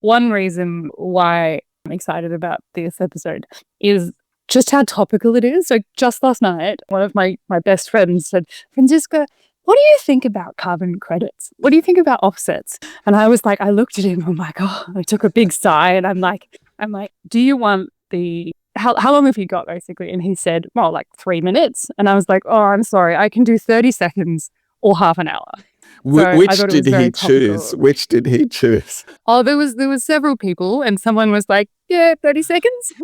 one reason why I'm excited about this episode is just how topical it is. So just last night, one of my best friends said, Franziska, what do you think about carbon credits? What do you think about offsets? And I was like, I looked at him, I'm like, oh, I took a big sigh and I'm like, do you want how long have you got basically? And he said, well, like 3 minutes. And I was like, oh, I'm sorry, I can do 30 seconds or half an hour. So Which did he choose? Which did he choose? Oh, there was several people, and someone was like, "Yeah, 30 seconds."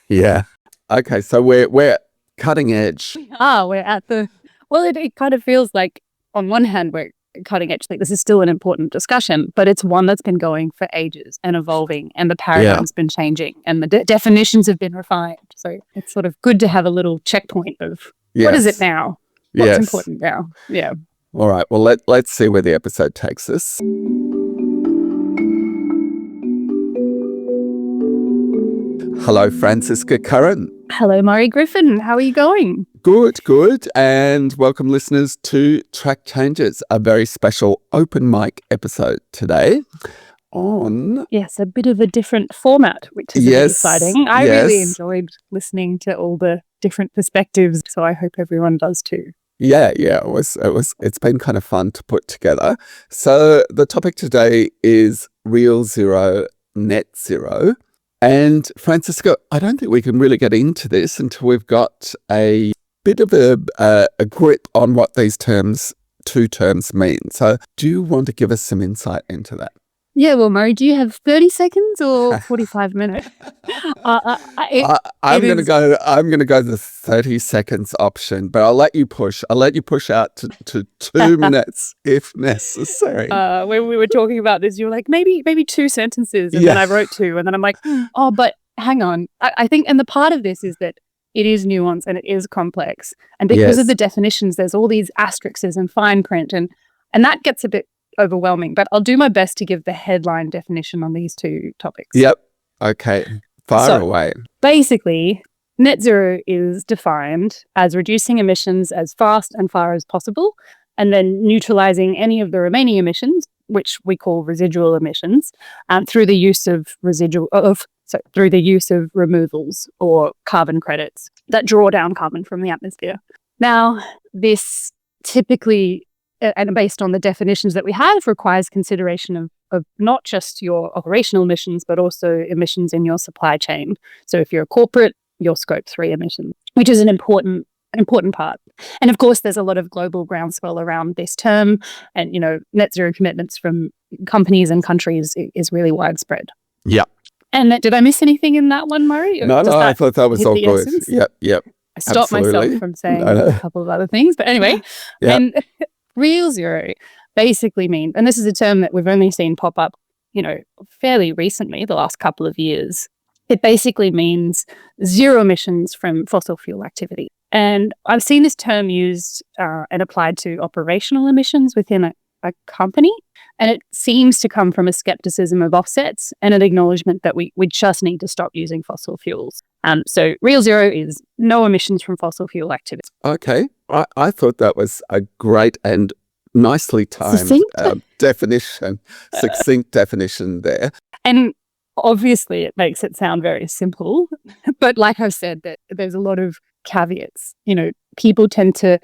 Yeah. Okay, so we're cutting edge. We're at the. Well, it kind of feels like, on one hand, we're cutting edge. Like this is still an important discussion, but it's one that's been going for ages and evolving, and the paradigm's been changing, and the definitions have been refined. So it's sort of good to have a little checkpoint of what is it now? What's important now? Yeah. All right. Well, let's see where the episode takes us. Hello, Franziska Curran. Hello, Murray Griffin. How are you going? Good. And welcome, listeners, to Track Changes, a very special open mic episode today on... Yes, a bit of a different format, which is really exciting. I really enjoyed listening to all the different perspectives, so I hope everyone does too. Yeah. It's been kind of fun to put together. So the topic today is real zero, net zero. And Franziska, I don't think we can really get into this until we've got a bit of a grip on what these two terms mean. So do you want to give us some insight into that? Yeah, well, Murray, do you have 30 seconds or 45 minutes? I'm going to go the 30 seconds option, but I'll let you push out to 2 minutes if necessary. When we were talking about this, you were like, maybe 2 sentences. And then I wrote 2. And then I'm like, oh, but hang on. I think, and the part of this is that it is nuanced and it is complex. And because of the definitions, there's all these asterisks and fine print. And that gets a bit overwhelming, but I'll do my best to give the headline definition on these two topics. Yep. Okay. Far away. Basically, net zero is defined as reducing emissions as fast and far as possible, and then neutralizing any of the remaining emissions, which we call residual emissions, through the use of removals or carbon credits that draw down carbon from the atmosphere. Now, this typically, and based on the definitions that we have, requires consideration of not just your operational emissions, but also emissions in your supply chain. So if you're a corporate, your scope 3 emissions, which is an important part. And of course, there's a lot of global groundswell around this term, and, net zero commitments from companies and countries is really widespread. Yeah. And did I miss anything in that one, Murray? No, I thought that was all good. Essence? Yep. I stopped myself from saying a couple of other things, but anyway. And real zero basically means, and this is a term that we've only seen pop up, fairly recently, the last couple of years. It basically means zero emissions from fossil fuel activity. And I've seen this term used and applied to operational emissions within a company. And it seems to come from a skepticism of offsets and an acknowledgement that we just need to stop using fossil fuels. So real zero is no emissions from fossil fuel activity. Okay. I thought that was a great and nicely timed succinct definition there. And obviously it makes it sound very simple, but like I've said, that there's a lot of caveats. People tend to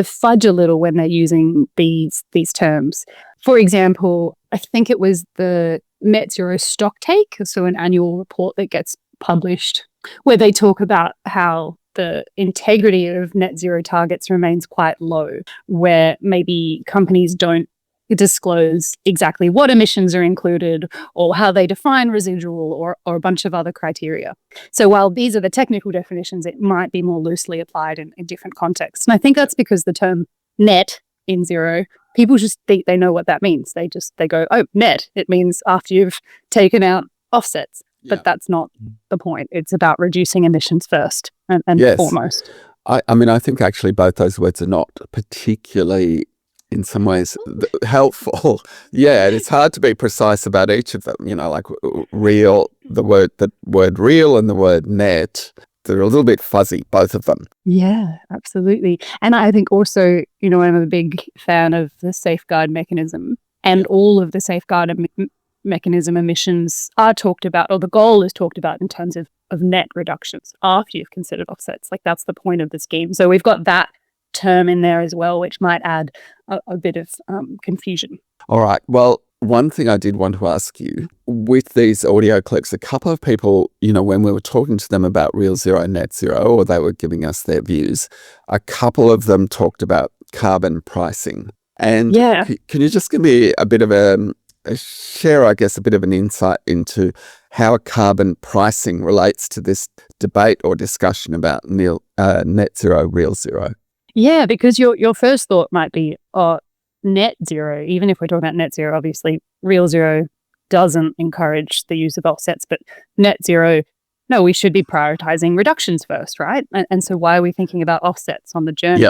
fudge a little when they're using these terms. For example, I think it was the Net Zero Stock Take, so an annual report that gets published, where they talk about how the integrity of net zero targets remains quite low, where maybe companies don't disclose exactly what emissions are included or how they define residual or a bunch of other criteria. So while these are the technical definitions, it might be more loosely applied in different contexts. And I think that's because the term net in zero, people just think they know what that means. They go, oh, net, it means after you've taken out offsets. But that's not the point. It's about reducing emissions first and foremost. I mean, I think actually both those words are not particularly, in some ways, helpful. Yeah, and it's hard to be precise about each of them. Like real, the word real and the word net, they're a little bit fuzzy, both of them. Yeah, absolutely. And I think also, I'm a big fan of the safeguard mechanism and all of the safeguard mechanism emissions are talked about, or the goal is talked about in terms of net reductions after you've considered offsets. Like that's the point of the scheme. So we've got that term in there as well, which might add a bit of confusion. All right. Well, one thing I did want to ask you with these audio clips, a couple of people, when we were talking to them about real zero, net zero, or they were giving us their views, a couple of them talked about carbon pricing. And can you just give me a bit of share, I guess, a bit of an insight into how carbon pricing relates to this debate or discussion about net zero, real zero? Yeah, because your first thought might be, net zero, even if we're talking about net zero, obviously real zero doesn't encourage the use of offsets, but net zero, no, we should be prioritizing reductions first, right? And so why are we thinking about offsets on the journey?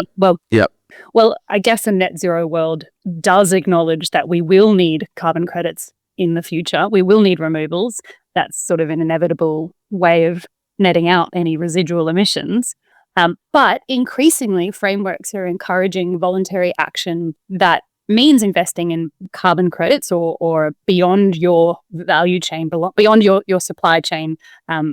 Well, I guess a net zero world does acknowledge that we will need carbon credits in the future. We will need removals. That's sort of an inevitable way of netting out any residual emissions. But increasingly, frameworks are encouraging voluntary action that means investing in carbon credits or beyond your value chain, beyond your supply chain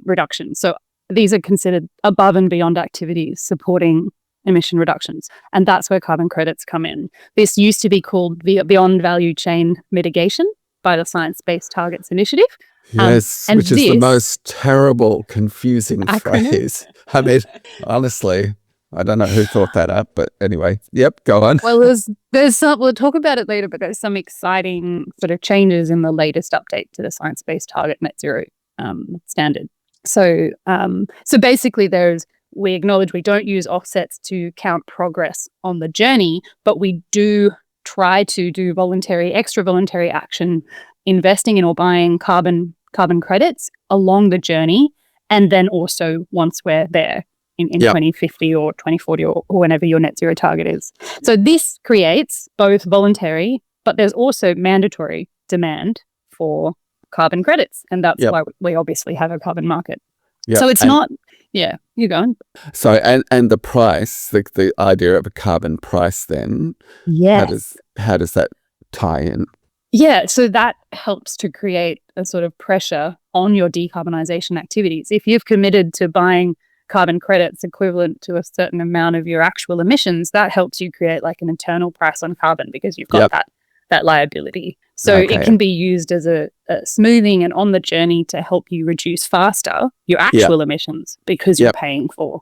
reduction. So these are considered above and beyond activities supporting emission reductions. And that's where carbon credits come in. This used to be called beyond value chain mitigation by the Science Based Targets Initiative. Yes, which is the most terrible, confusing phrase. I mean, honestly, I don't know who thought that up, but anyway, go on. Well, there's some, we'll talk about it later, but there's some exciting sort of changes in the latest update to the Science-Based Target Net Zero standard. So basically we acknowledge we don't use offsets to count progress on the journey, but we do try to do extra voluntary action, investing in or buying carbon credits along the journey, and then also once we're there in 2050 or 2040 or whenever your net zero target is. So this creates both voluntary, but there's also mandatory demand for carbon credits, and that's why we obviously have a carbon market. So it's not, you go on. So, and the price, the idea of a carbon price then, how does that tie in? Yeah, so that helps to create a sort of pressure on your decarbonisation activities. If you've committed to buying carbon credits equivalent to a certain amount of your actual emissions, that helps you create like an internal price on carbon because you've got that liability. So it can be used as a smoothing and on the journey to help you reduce faster your actual emissions because you're paying for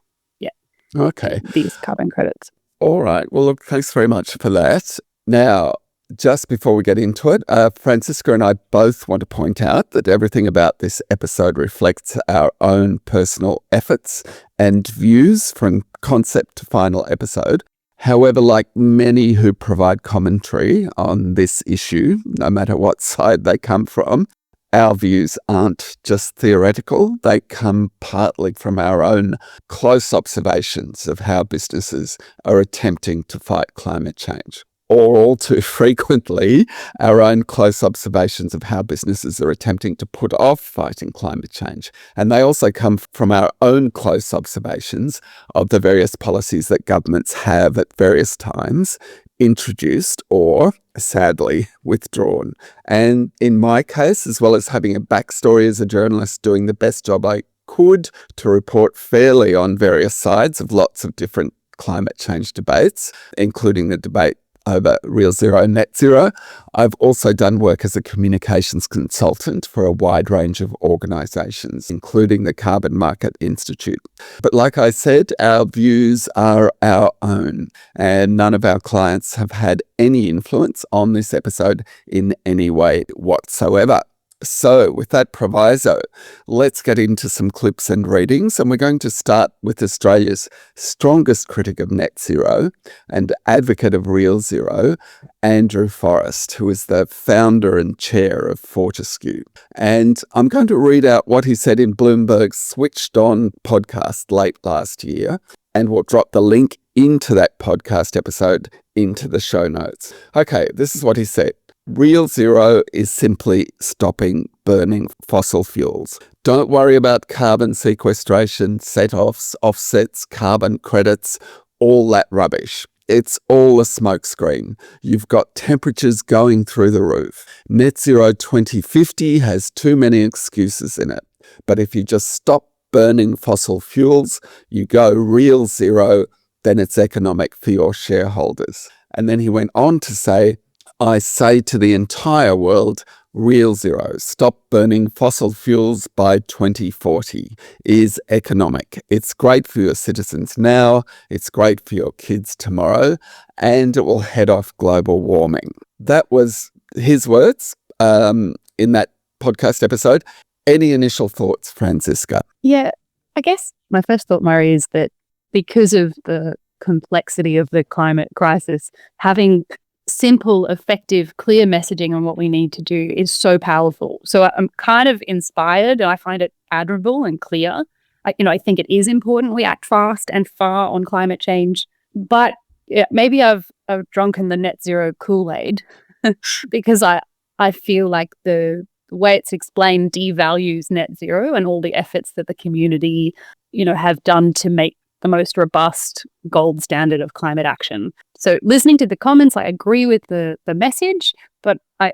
these carbon credits. All right. Well, look, thanks very much for that. Now, just before we get into it, Franziska and I both want to point out that everything about this episode reflects our own personal efforts and views from concept to final episode. However, like many who provide commentary on this issue, no matter what side they come from, our views aren't just theoretical. They come partly from our own close observations of how businesses are attempting to fight climate change. Or all too frequently, our own close observations of how businesses are attempting to put off fighting climate change. And they also come from our own close observations of the various policies that governments have at various times introduced or, sadly, withdrawn. And in my case, as well as having a backstory as a journalist doing the best job I could to report fairly on various sides of lots of different climate change debates, including the debate over real zero, net zero. I've also done work as a communications consultant for a wide range of organisations, including the Carbon Market Institute. But like I said, our views are our own, and none of our clients have had any influence on this episode in any way whatsoever. So with that proviso, let's get into some clips and readings, and we're going to start with Australia's strongest critic of net zero and advocate of real zero, Andrew Forrest, who is the founder and chair of Fortescue. And I'm going to read out what he said in Bloomberg's Switched On podcast late last year, and we'll drop the link into that podcast episode into the show notes. Okay, this is what he said. Real zero is simply stopping burning fossil fuels. Don't worry about carbon sequestration, set-offs, offsets, carbon credits, all that rubbish. it's all a smokescreen. You've got temperatures going through the roof. Net zero 2050 has too many excuses in it. But if you just stop burning fossil fuels, you go real zero, then it's economic for your shareholders. And then he went on to say, I say to the entire world, real zero, stop burning fossil fuels by 2040 is economic. It's great for your citizens now, it's great for your kids tomorrow, and it will head off global warming. That was his words in that podcast episode. Any initial thoughts, Franziska? Yeah, I guess my first thought, Murray, is that because of the complexity of the climate crisis, having simple, effective, clear messaging on what we need to do is so powerful. So I'm kind of inspired, and I find it admirable and clear. I think it is important we act fast and far on climate change, but maybe I've drunken the net zero Kool-Aid because I feel like the way it's explained devalues net zero and all the efforts that the community, have done to make the most robust gold standard of climate action. So listening to the comments, I agree with the message, but I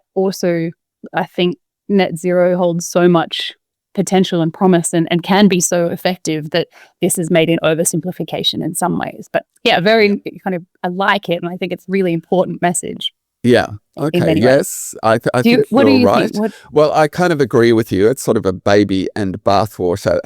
think net zero holds so much potential and promise and can be so effective that this is made in oversimplification in some ways. But yeah, I like it, and I think it's a really important message. Yeah. Okay. Yes. I think you're right. Well, I kind of agree with you. It's sort of a baby and bathwater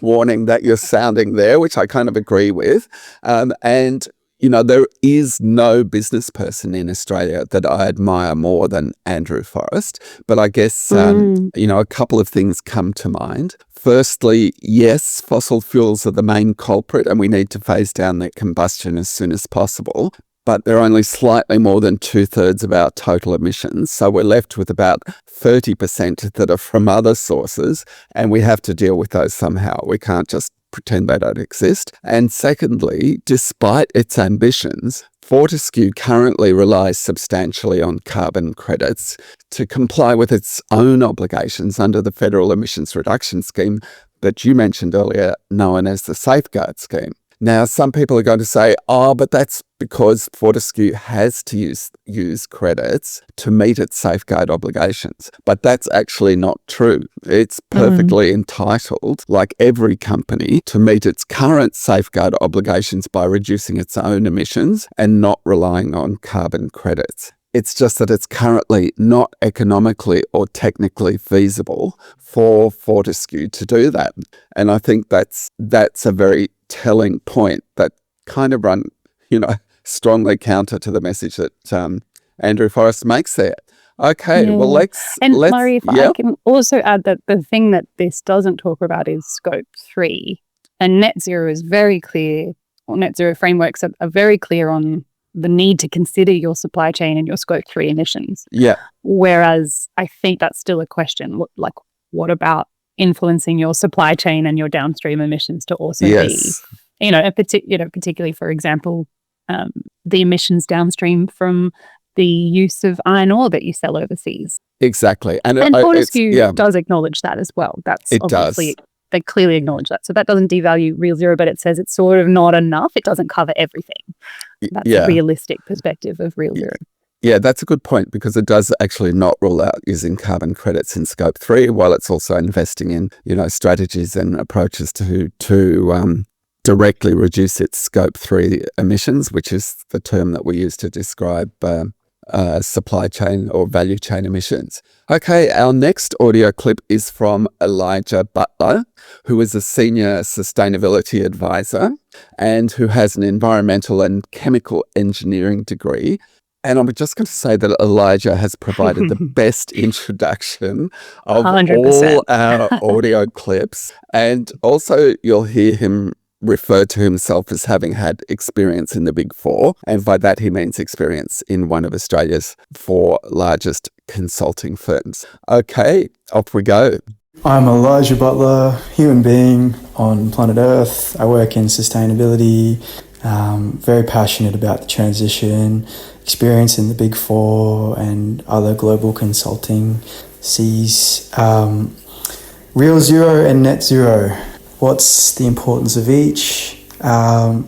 warning that you're sounding there, which I kind of agree with. And there is no business person in Australia that I admire more than Andrew Forrest. But I guess, a couple of things come to mind. Firstly, yes, fossil fuels are the main culprit, and we need to phase down their combustion as soon as possible. But they're only slightly more than 2/3 of our total emissions. So we're left with about 30% that are from other sources, and we have to deal with those somehow. We can't just pretend they don't exist. And secondly, despite its ambitions, Fortescue currently relies substantially on carbon credits to comply with its own obligations under the Federal Emissions Reduction Scheme that you mentioned earlier, known as the Safeguard Scheme. Now, some people are going to say, but that's because Fortescue has to use credits to meet its safeguard obligations. But that's actually not true. It's perfectly entitled, like every company, to meet its current safeguard obligations by reducing its own emissions and not relying on carbon credits. It's just that it's currently not economically or technically feasible for Fortescue to do that. And I think that's a very telling point that kind of run, strongly counter to the message that Andrew Forrest makes there. Okay, well, let's... Murray, if I can also add that the thing that this doesn't talk about is Scope 3. And net zero is very clear, or net zero frameworks are very clear on the need to consider your supply chain and your Scope 3 emissions. Yeah. Whereas I think that's still a question. Like, what about influencing your supply chain and your downstream emissions to also be, particularly, for example, the emissions downstream from the use of iron ore that you sell overseas. Exactly. And Fortescue does acknowledge that as well. They clearly acknowledge that. So that doesn't devalue real zero, but it says it's sort of not enough. It doesn't cover everything. That's a realistic perspective of real zero. Yeah, that's a good point, because it does actually not rule out using carbon credits in Scope 3, while it's also investing in, strategies and approaches to directly reduce its Scope 3 emissions, which is the term that we use to describe supply chain or value chain emissions. Okay, our next audio clip is from Elijah Butler, who is a senior sustainability advisor and who has an environmental and chemical engineering degree. And I'm just going to say that Elijah has provided the best introduction of 100%. All our audio clips. And also you'll hear him refer to himself as having had experience in the Big Four. And by that, he means experience in one of Australia's 4 largest consulting firms. Okay, off we go. I'm Elijah Butler, human being on planet Earth. I work in sustainability, very passionate about the transition, experience in the Big Four and other global consulting sees. Real zero and net zero. What's the importance of each? And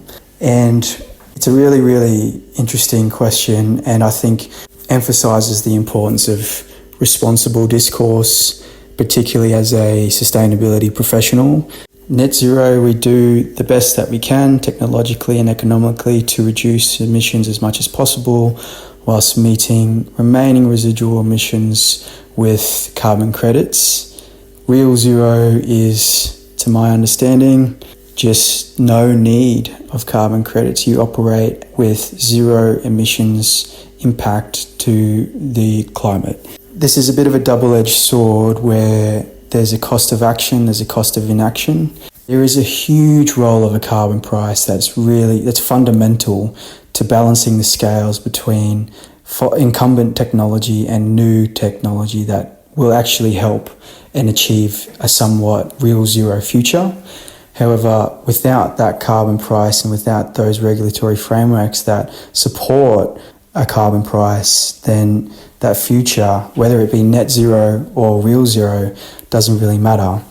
It's a really, really interesting question, and I think emphasises the importance of responsible discourse, particularly as a sustainability professional. Net zero, we do the best that we can technologically and economically to reduce emissions as much as possible, whilst meeting remaining residual emissions with carbon credits. Real zero is, to my understanding, just no need of carbon credits. You operate with zero emissions impact to the climate. This is a bit of a double-edged sword where there's a cost of action, there's a cost of inaction. There is a huge role of a carbon price that's fundamental to balancing the scales between incumbent technology and new technology that will actually help and achieve a somewhat real zero future. However, without that carbon price and without those regulatory frameworks that support a carbon price, then that future, whether it be net zero or real zero, doesn't really matter.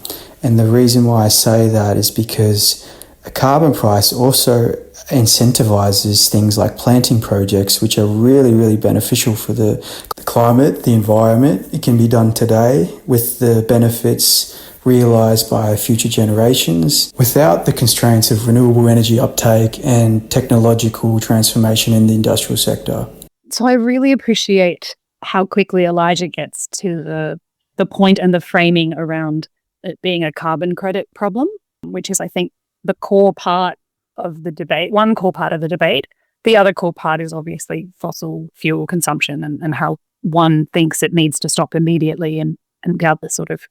And the reason why I say that is because a carbon price also incentivizes things like planting projects, which are really, really beneficial for the climate, the environment. It can be done today with the benefits realised by future generations without the constraints of renewable energy uptake and technological transformation in the industrial sector. So I really appreciate how quickly Elijah gets to the point and the framing around it being a carbon credit problem, which is, I think, the core part of the debate, one core part of the debate. The other core part is obviously fossil fuel consumption and how one thinks it needs to stop immediately and the other sort of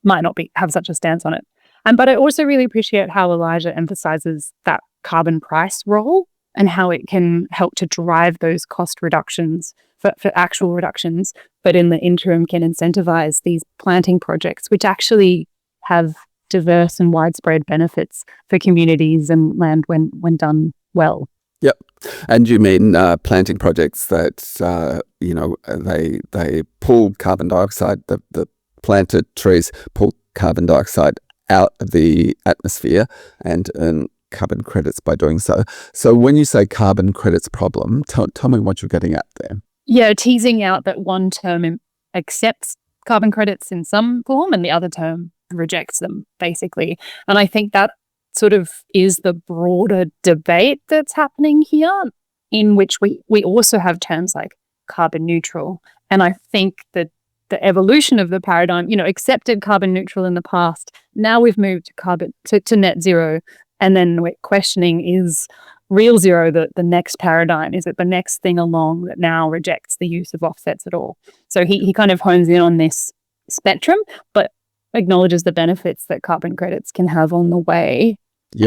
might not have such a stance on it. But I also really appreciate how Elijah emphasizes that carbon price role and how it can help to drive those cost reductions for actual reductions, but in the interim can incentivize these planting projects, which actually have diverse and widespread benefits for communities and land when done well. Yep. And you mean planting projects that, they pull carbon dioxide, the planted trees pull carbon dioxide out of the atmosphere and earn carbon credits by doing so. So when you say carbon credits problem, tell me what you're getting at there. Yeah, teasing out that one term accepts carbon credits in some form and the other term rejects them, basically. And I think that sort of is the broader debate that's happening here, in which we also have terms like carbon neutral. And I think that the evolution of the paradigm, accepted carbon neutral in the past, now we've moved to net zero. And then we're questioning, is real zero the next paradigm? Is it the next thing along that now rejects the use of offsets at all? So he kind of hones in on this spectrum, but acknowledges the benefits that carbon credits can have on the way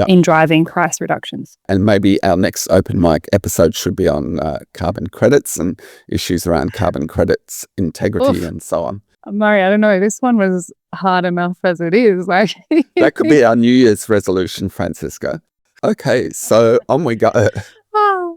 in driving price reductions. And maybe our next open mic episode should be on carbon credits and issues around carbon credits, integrity and so on. Murray, I don't know. This one was hard enough as it is. That could be our New Year's resolution, Franziska. Okay, so on we go.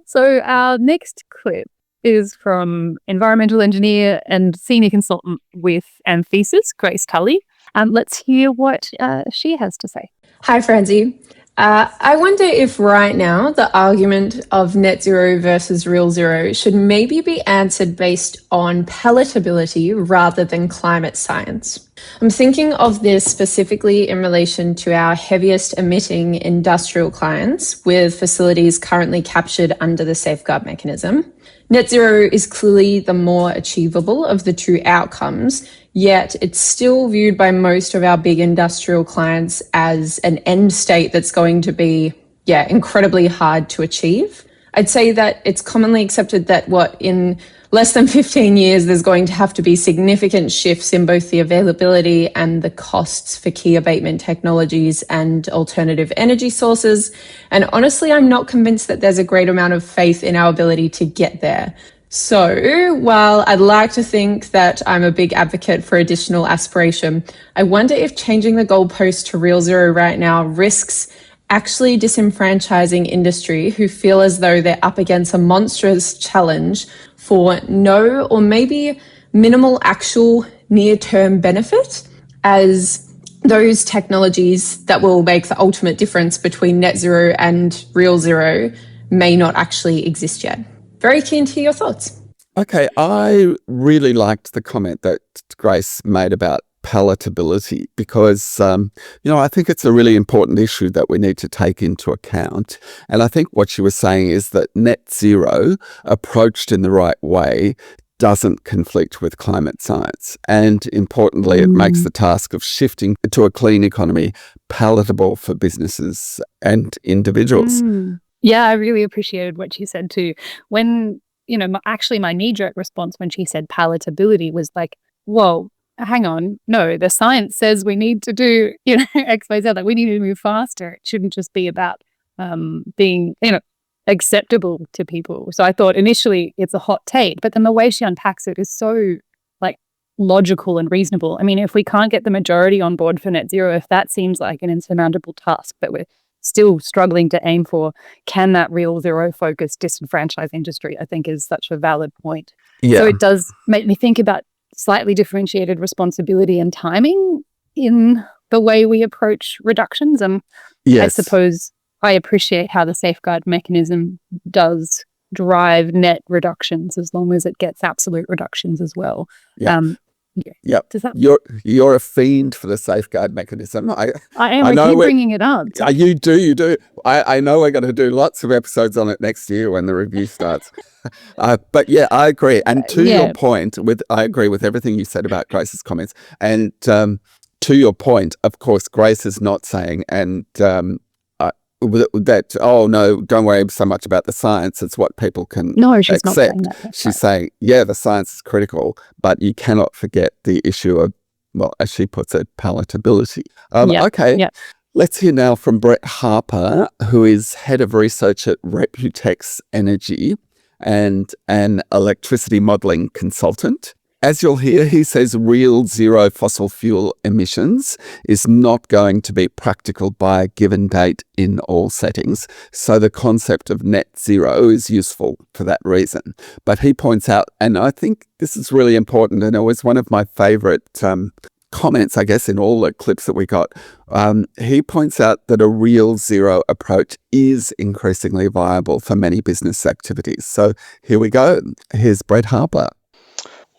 So our next clip is from environmental engineer and senior consultant with Amphesis, Grace Tully. Let's hear what she has to say. Hi, Franzi. I wonder if right now the argument of net zero versus real zero should maybe be answered based on palatability rather than climate science. I'm thinking of this specifically in relation to our heaviest emitting industrial clients with facilities currently captured under the safeguard mechanism. Net zero is clearly the more achievable of the two outcomes, yet it's still viewed by most of our big industrial clients as an end state that's going to be, incredibly hard to achieve. I'd say that it's commonly accepted that in less than 15 years, there's going to have to be significant shifts in both the availability and the costs for key abatement technologies and alternative energy sources. And honestly, I'm not convinced that there's a great amount of faith in our ability to get there. So while I'd like to think that I'm a big advocate for additional aspiration, I wonder if changing the goalpost to real zero right now risks actually disenfranchising industry who feel as though they're up against a monstrous challenge for no or maybe minimal actual near-term benefit, as those technologies that will make the ultimate difference between net zero and real zero may not actually exist yet. Very keen to hear your thoughts. Okay, I really liked the comment that Grace made about palatability because, I think it's a really important issue that we need to take into account. And I think what she was saying is that net zero, approached in the right way, doesn't conflict with climate science. And importantly, it makes the task of shifting to a clean economy palatable for businesses and individuals. Yeah, I really appreciated what she said too. When, my knee-jerk response when she said palatability was like, whoa, hang on. No, the science says we need to do, X, Y, Z. Like we need to move faster. It shouldn't just be about being, acceptable to people. So I thought initially it's a hot take, but then the way she unpacks it is so logical and reasonable. I mean, if we can't get the majority on board for net zero, if that seems like an insurmountable task that we're still struggling to aim for, can that real zero focus disenfranchise industry? I think is such a valid point. Yeah. So it does make me think about slightly differentiated responsibility and timing in the way we approach reductions. Yes. I suppose I appreciate how the safeguard mechanism does drive net reductions as long as it gets absolute reductions as well. Yeah. Yeah. Does that... You're a fiend for the safeguard mechanism. I am. I keep bringing it up. You do. I know we're going to do lots of episodes on it next year when the review starts. But yeah, I agree. And to your point, I agree with everything you said about Grace's comments. And to your point, of course, Grace is not saying that, oh no, don't worry so much about the science, it's what people can she's accept. not saying that. She's saying, yeah, the science is critical, but you cannot forget the issue of, well, as she puts it, palatability. Okay, let's hear now from Brett Harper, who is head of research at Reputex Energy and an electricity modelling consultant. As you'll hear, he says real zero fossil fuel emissions is not going to be practical by a given date in all settings. So the concept of net zero is useful for that reason. But he points out, and I think this is really important, and it was one of my favourite comments, I guess, in all the clips that we got. He points out that a real zero approach is increasingly viable for many business activities. So here we go. Here's Brett Harper.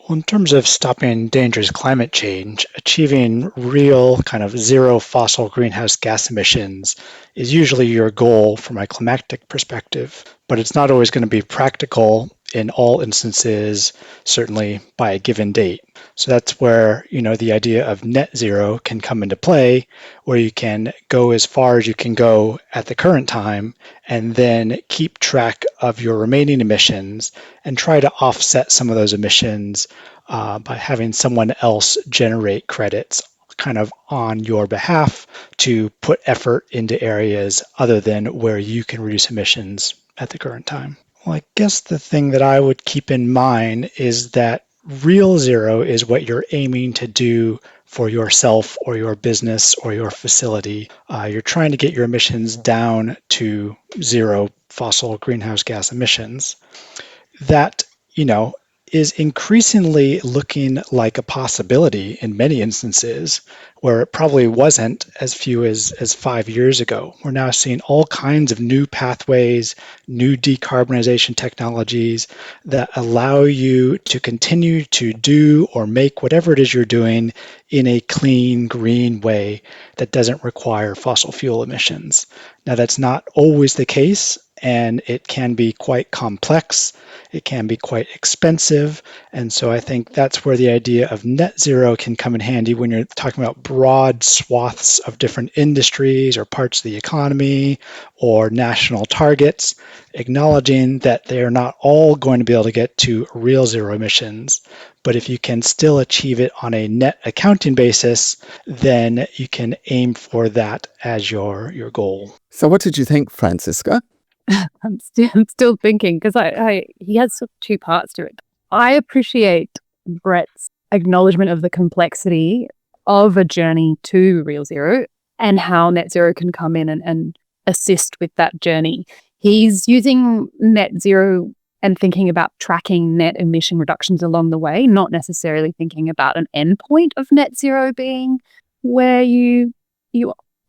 Well, in terms of stopping dangerous climate change, achieving real kind of zero fossil greenhouse gas emissions is usually your goal from a climatic perspective, but it's not always going to be practical in all instances, certainly by a given date. So that's where, the idea of net zero can come into play, where you can go as far as you can go at the current time and then keep track of your remaining emissions and try to offset some of those emissions by having someone else generate credits kind of on your behalf to put effort into areas other than where you can reduce emissions at the current time. Well, I guess the thing that I would keep in mind is that real zero is what you're aiming to do for yourself or your business or your facility. You're trying to get your emissions down to zero fossil greenhouse gas emissions. That, is increasingly looking like a possibility in many instances where it probably wasn't as few as 5 years ago. We're now seeing all kinds of new pathways, new decarbonization technologies that allow you to continue to do or make whatever it is you're doing in a clean, green way that doesn't require fossil fuel emissions. Now, that's not always the case, and it can be quite complex. It can be quite expensive. And so I think that's where the idea of net zero can come in handy when you're talking about broad swaths of different industries or parts of the economy or national targets, acknowledging that they are not all going to be able to get to real zero emissions. But if you can still achieve it on a net accounting basis, then you can aim for that as your goal. So what did you think, Franziska? I'm still thinking because he has sort of two parts to it. I appreciate Brett's acknowledgement of the complexity of a journey to real zero and how net zero can come in and assist with that journey. He's using net zero and thinking about tracking net emission reductions along the way, not necessarily thinking about an endpoint of net zero being where you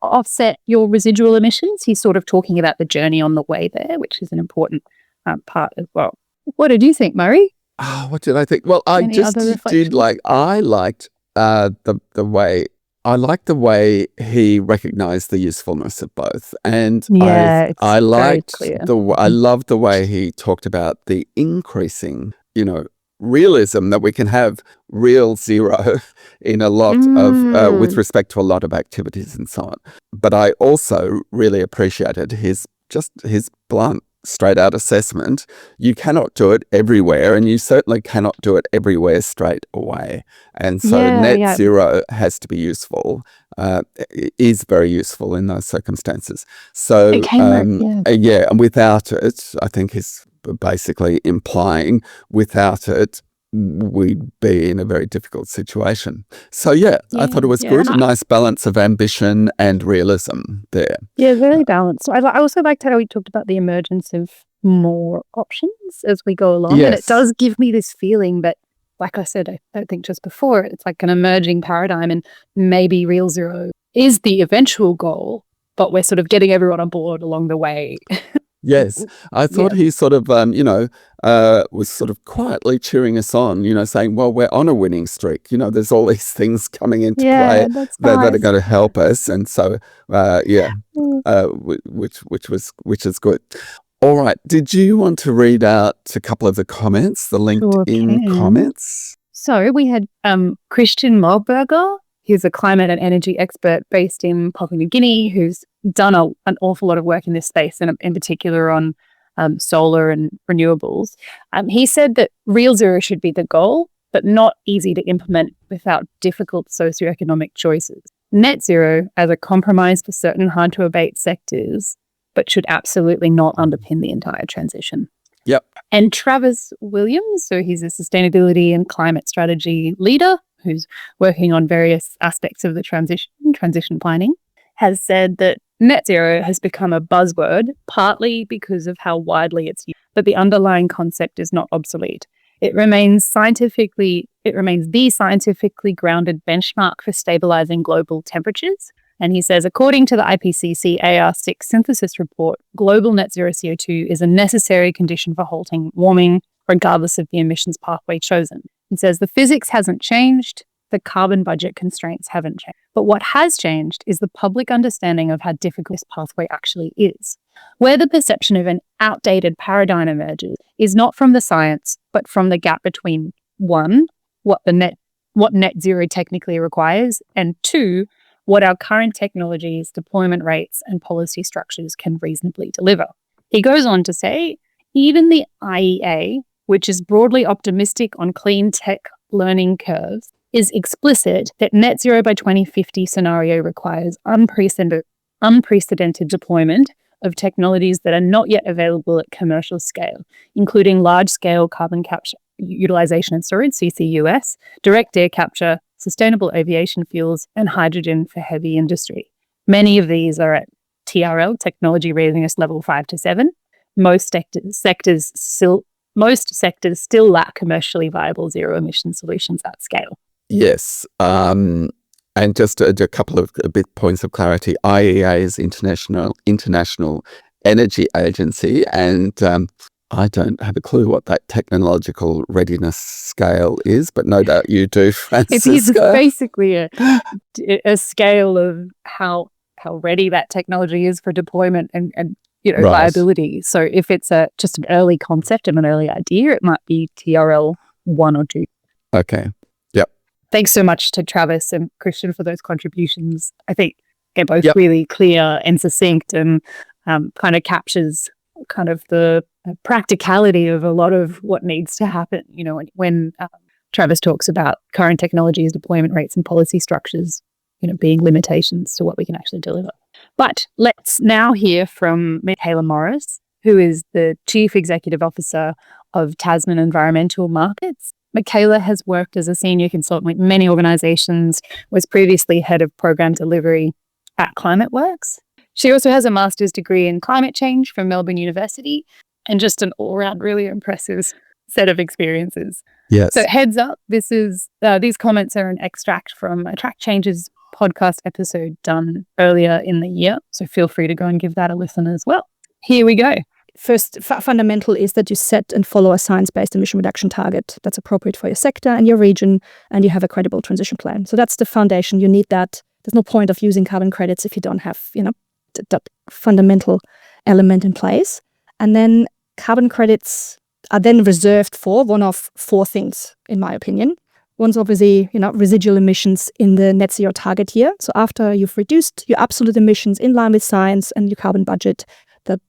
offset your residual emissions. He's sort of talking about the journey on the way there, which is an important part as well. What did you think, Murray? What did I think? Well, I Any just other did reflections? I liked the way he recognized the usefulness of both, and Yeah, it's I very liked clear. I loved the way he talked about the increasing, realism that we can have real zero in a lot of with respect to a lot of activities and so on. But I also really appreciated his blunt, straight out assessment. You cannot do it everywhere, and you certainly cannot do it everywhere straight away. And so net zero has to be useful, is very useful in those circumstances. So, It came and without it, I think he's basically implying without it, we'd be in a very difficult situation. So, I thought it was good. A nice balance of ambition and realism there. Yeah, very balanced. So I also liked how he talked about the emergence of more options as we go along. Yes. And it does give me this feeling that, like I said, I think just before, it's like an emerging paradigm, and maybe real zero is the eventual goal, but we're sort of getting everyone on board along the way. Yes, I thought he sort of, was sort of quietly cheering us on, saying, well, we're on a winning streak. There's all these things coming into play that's that are nice. going to help us. And so, which is good. All right. Did you want to read out a couple of the comments, the LinkedIn comments? So we had Christian Moberger. He's a climate and energy expert based in Papua New Guinea who's done an awful lot of work in this space, and in particular on solar and renewables. He said that real zero should be the goal, but not easy to implement without difficult socioeconomic choices. Net zero as a compromise for certain hard-to-abate sectors, but should absolutely not underpin the entire transition. Yep. And Travis Williams, so he's a sustainability and climate strategy leader who's working on various aspects of the transition planning, has said that net zero has become a buzzword, partly because of how widely it's used, but the underlying concept is not obsolete. It remains the scientifically grounded benchmark for stabilizing global temperatures. And he says, according to the IPCC AR6 synthesis report, global net zero CO2 is a necessary condition for halting warming, regardless of the emissions pathway chosen. He says the physics hasn't changed, the carbon budget constraints haven't changed. But what has changed is the public understanding of how difficult this pathway actually is. Where the perception of an outdated paradigm emerges is not from the science, but from the gap between 1, what net zero technically requires, and 2, what our current technologies, deployment rates, and policy structures can reasonably deliver. He goes on to say, even the IEA, which is broadly optimistic on clean tech learning curves, is explicit that net zero by 2050 scenario requires unprecedented deployment of technologies that are not yet available at commercial scale, including large-scale carbon capture, utilization and storage, CCUS, direct air capture, sustainable aviation fuels, and hydrogen for heavy industry. Many of these are at TRL, technology readiness level 5 to 7. Most sectors still lack commercially viable zero emission solutions at scale. Yes. And just a couple of points of clarity. IEA is International Energy Agency, and I don't have a clue what that technological readiness scale is, but no doubt you do, Franziska. It's basically a scale of how ready that technology is for deployment and Right. viability. So if it's just an early concept and an early idea, it might be TRL 1 or 2. Okay. Yep. Thanks so much to Travis and Christian for those contributions. I think they're both really clear and succinct, and kind of captures kind of the practicality of a lot of what needs to happen. When Travis talks about current technologies, deployment rates, and policy structures, being limitations to what we can actually deliver. But let's now hear from Michaela Morris, who is the Chief Executive Officer of Tasman Environmental Markets. Michaela has worked as a senior consultant with many organisations, was previously head of program delivery at ClimateWorks. She also has a master's degree in climate change from Melbourne University, and just an all-round really impressive set of experiences. Yes. So heads up, these comments are an extract from a track change's podcast episode done earlier in the year. So feel free to go and give that a listen as well. Here we go. First fundamental is that you set and follow a science-based emission reduction target that's appropriate for your sector and your region, and you have a credible transition plan. So that's the foundation. You need that. There's no point of using carbon credits if you don't have, that fundamental element in place. And then carbon credits are then reserved for one of four things, in my opinion. One's obviously, residual emissions in the net zero target year. So after you've reduced your absolute emissions in line with science and your carbon budget, the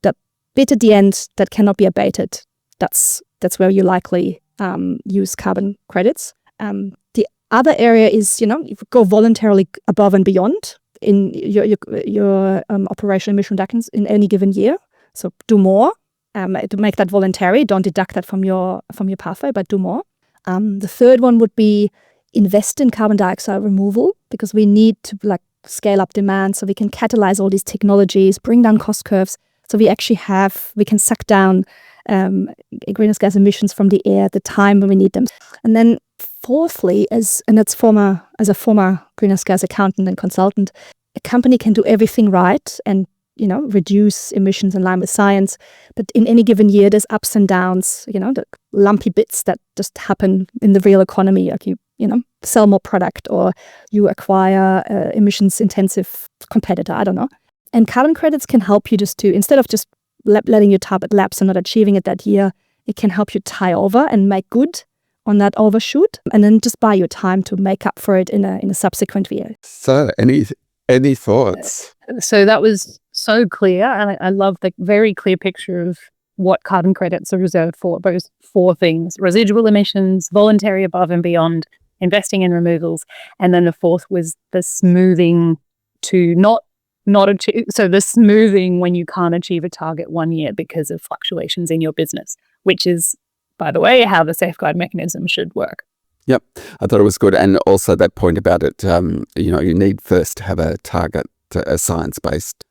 bit at the end that cannot be abated, that's where you likely use carbon credits. The other area is, you go voluntarily above and beyond in your operational emission reductions in any given year. So do more to make that voluntary. Don't deduct that from your pathway, but do more. The third one would be invest in carbon dioxide removal, because we need to scale up demand so we can catalyze all these technologies, bring down cost curves. So we can suck down greenhouse gas emissions from the air at the time when we need them. And then fourthly, as a former greenhouse gas accountant and consultant, a company can do everything right and reduce emissions in line with science. But in any given year, there's ups and downs, the lumpy bits that just happen in the real economy. Like you sell more product or you acquire emissions intensive competitor, I don't know. And carbon credits can help you instead of just letting your target lapse and not achieving it that year, it can help you tie over and make good on that overshoot, and then just buy your time to make up for it in a subsequent year. So any thoughts? So that was so clear, and I love the very clear picture of what carbon credits are reserved for, those four things: residual emissions, voluntary above and beyond, investing in removals, and then the fourth was the smoothing to not achieve. So the smoothing when you can't achieve a target 1 year because of fluctuations in your business, which is, by the way, how the safeguard mechanism should work. Yep, I thought it was good. And also that point about it, you need first to have a target, a science-based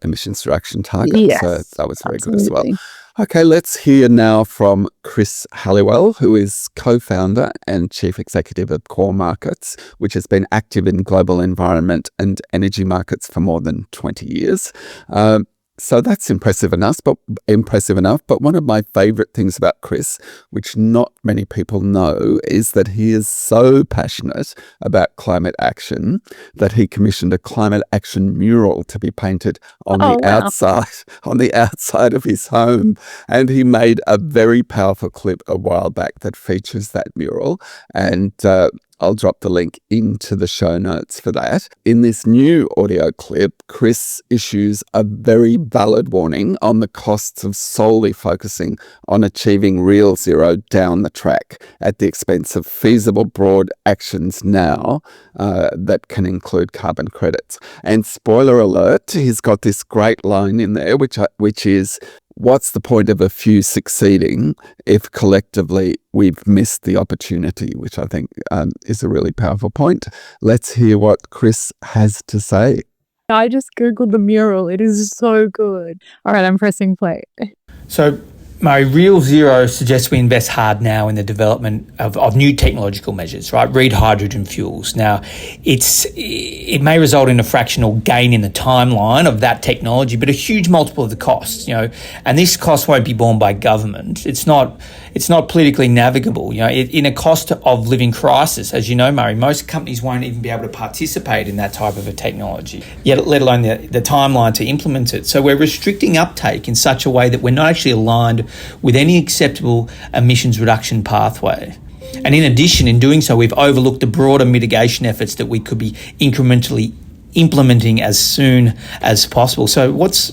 emissions reduction target. Yes, so that was very absolutely. good as well. Okay, let's hear now from Chris Halliwell, who is co-founder and chief executive of Core Markets, which has been active in global environment and energy markets for more than 20 years. So that's impressive enough. But one of my favorite things about Chris, which not many people know, is that he is so passionate about climate action that he commissioned a climate action mural to be painted on the outside of his home. And he made a very powerful clip a while back that features that mural. And I'll drop the link into the show notes for that. In this new audio clip, Chris issues a very valid warning on the costs of solely focusing on achieving real zero down the track at the expense of feasible broad actions now that can include carbon credits. And spoiler alert, he's got this great line in there, which is, what's the point of a few succeeding if collectively we've missed the opportunity, which I think is a really powerful point. Let's hear what Chris has to say. I just Googled the mural. It is so good. All right, I'm pressing play. So, Murray, Real Zero suggests we invest hard now in the development of new technological measures, right? Read hydrogen fuels. Now, it may result in a fractional gain in the timeline of that technology, but a huge multiple of the costs, and this cost won't be borne by government. It's not politically navigable, in a cost of living crisis. As you know, Murray, most companies won't even be able to participate in that type of a technology, yet let alone the timeline to implement it. So we're restricting uptake in such a way that we're not actually aligned with any acceptable emissions reduction pathway. And in addition, in doing so, we've overlooked the broader mitigation efforts that we could be incrementally implementing as soon as possible. So what's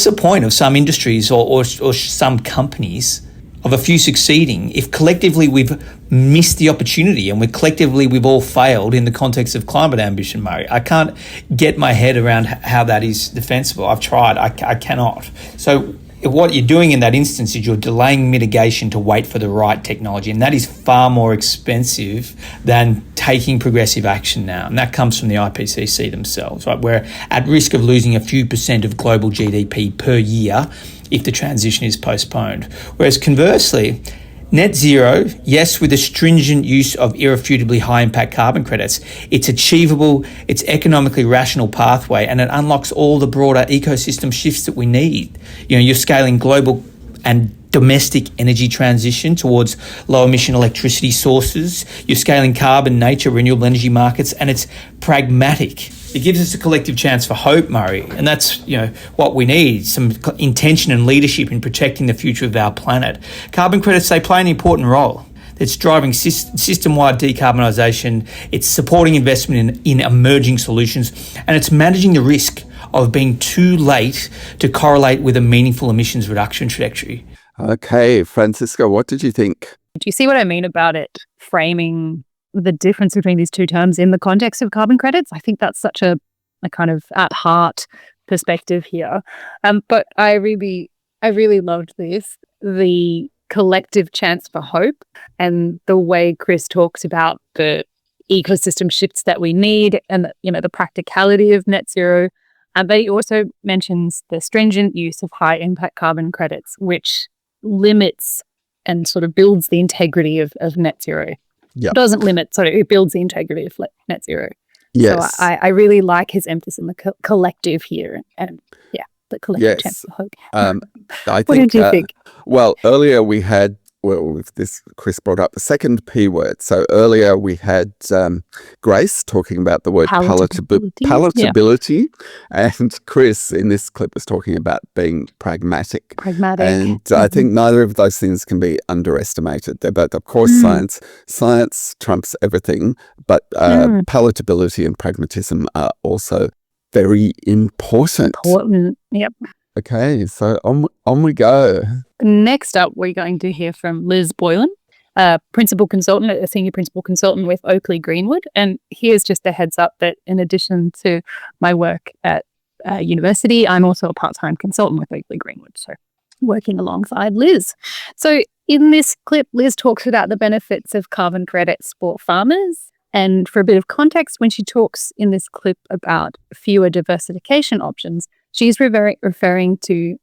the point of some industries or some companies of a few succeeding if collectively we've missed the opportunity and we've all failed in the context of climate ambition, Murray? I can't get my head around how that is defensible. I've tried. I cannot. So what you're doing in that instance is you're delaying mitigation to wait for the right technology, and that is far more expensive than taking progressive action now. And that comes from the IPCC themselves, right? We're at risk of losing a few percent of global GDP per year if the transition is postponed. Whereas conversely, Net zero, yes, with a stringent use of irrefutably high impact carbon credits, it's achievable, it's economically rational pathway, and it unlocks all the broader ecosystem shifts that we need. You know, you're scaling global and domestic energy transition towards low emission electricity sources. You're scaling carbon, nature, renewable energy markets, and it's pragmatic. It gives us a collective chance for hope, Murray, and that's, you know, what we need, some intention and leadership in protecting the future of our planet. Carbon credits, they play an important role. It's driving system-wide decarbonisation, it's supporting investment in emerging solutions, and it's managing the risk of being too late to correlate with a meaningful emissions reduction trajectory. Okay, Franziska, what did you think? Do you see what I mean about it framing the difference between these two terms in the context of carbon credits? I think that's such a kind of at heart perspective here. But I really loved this, the collective chance for hope, and the way Chris talks about the ecosystem shifts that we need, and the practicality of net zero. But he also mentions the stringent use of high impact carbon credits, which limits and sort of builds the integrity of net zero. Yeah. It doesn't limit, sorry, it builds the integrity of net zero. Yes. So I really like his emphasis on the collective here, and the collective chance for hope. What did you think? Well, earlier we had, with this, Chris brought up the second P word. So earlier we had Grace talking about the word palatability, and Chris in this clip was talking about being pragmatic. And I think neither of those things can be underestimated. They're both, of course, science. Science trumps everything, but palatability and pragmatism are also very important. Yep. Okay, so on we go. Next up, we're going to hear from Liz Boylan, a senior principal consultant with Oakley Greenwood. And here's just a heads up that in addition to my work at university, I'm also a part-time consultant with Oakley Greenwood, so working alongside Liz. So in this clip, Liz talks about the benefits of carbon credits for farmers. And for a bit of context, when she talks in this clip about fewer diversification options, she's referring to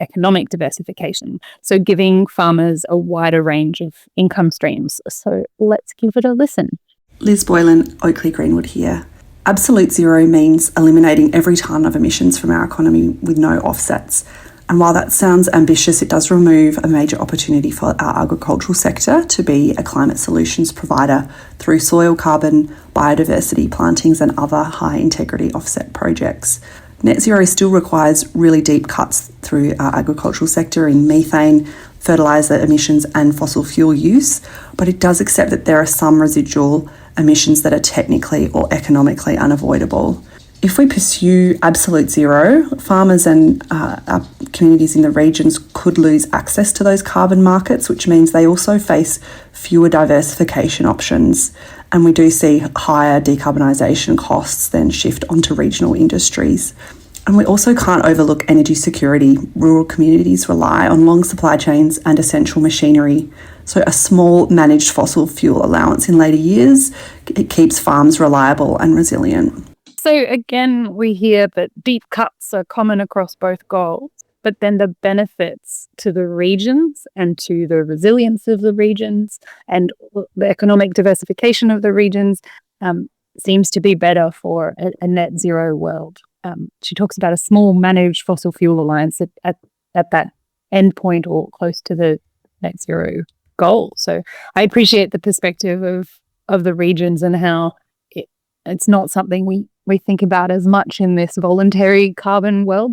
economic diversification, so giving farmers a wider range of income streams. So let's give it a listen. Liz Boylan, Oakley Greenwood here. Absolute zero means eliminating every tonne of emissions from our economy with no offsets. And while that sounds ambitious, it does remove a major opportunity for our agricultural sector to be a climate solutions provider through soil carbon, biodiversity plantings and other high integrity offset projects. Net zero still requires really deep cuts through our agricultural sector in methane, fertiliser emissions and fossil fuel use, but it does accept that there are some residual emissions that are technically or economically unavoidable. If we pursue absolute zero, farmers and our communities in the regions could lose access to those carbon markets, which means they also face fewer diversification options. And we do see higher decarbonisation costs then shift onto regional industries. And we also can't overlook energy security. Rural communities rely on long supply chains and essential machinery. So a small managed fossil fuel allowance in later years, it keeps farms reliable and resilient. So again, we hear that deep cuts are common across both goals, but then the benefits to the regions and to the resilience of the regions and the economic diversification of the regions seems to be better for a net zero world. She talks about a small managed fossil fuel alliance at that endpoint or close to the net zero goal. So I appreciate the perspective of the regions and how it's not something we think about as much in this voluntary world,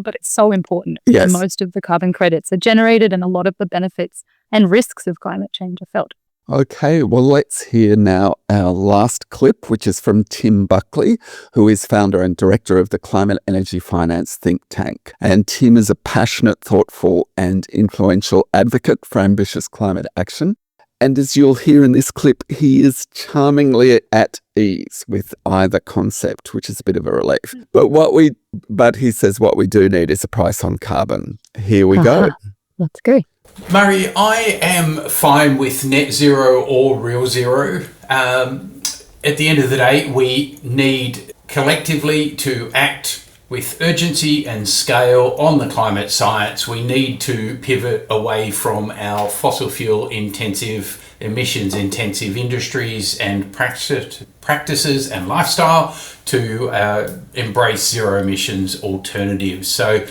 but it's so important. Yes. Most of the carbon credits are generated and a lot of the benefits and risks of climate change are felt. Okay, well, let's hear now our last clip, which is from Tim Buckley, who is founder and director of the Climate Energy Finance think tank. And Tim is a passionate, thoughtful and influential advocate for ambitious climate action. And as you'll hear in this clip, he is charmingly at ease with either concept, which is a bit of a relief. But he says what we do need is a price on carbon. Here we go. Let's go. Murray, I am fine with net zero or real zero. At the end of the day, we need collectively to act with urgency and scale on the climate science, we need to pivot away from our fossil fuel intensive, emissions intensive industries and practices and lifestyle to embrace zero emissions alternatives. So